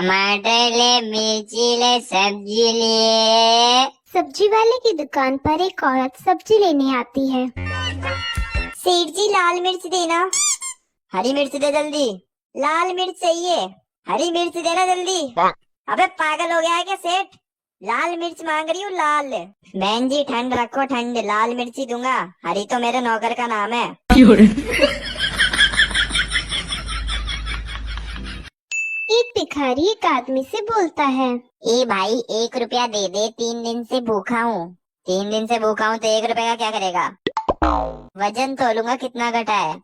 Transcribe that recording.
टमाटर ले, मिर्ची ले, सब्जी ले। सब्जी वाले की दुकान पर एक औरत सब्जी लेने आती है। सेठ जी लाल मिर्च देना। हरी मिर्च दे जल्दी। लाल मिर्च चाहिए। हरी मिर्च देना जल्दी। अबे पागल हो गया है क्या सेठ? लाल मिर्च मांग रही हूँ, लाल। बहन जी ठंड रखो, ठंड। लाल मिर्ची दूंगा, हरी तो मेरे नौकर का नाम है। एक भिखारी एक आदमी से बोलता है। ए भाई 1 रुपया दे दे, 3 दिन से भूखा हूँ। 3 दिन से भूखा हूँ तो 1 रुपए का क्या करेगा? वजन तोलूंगा कितना घटा है।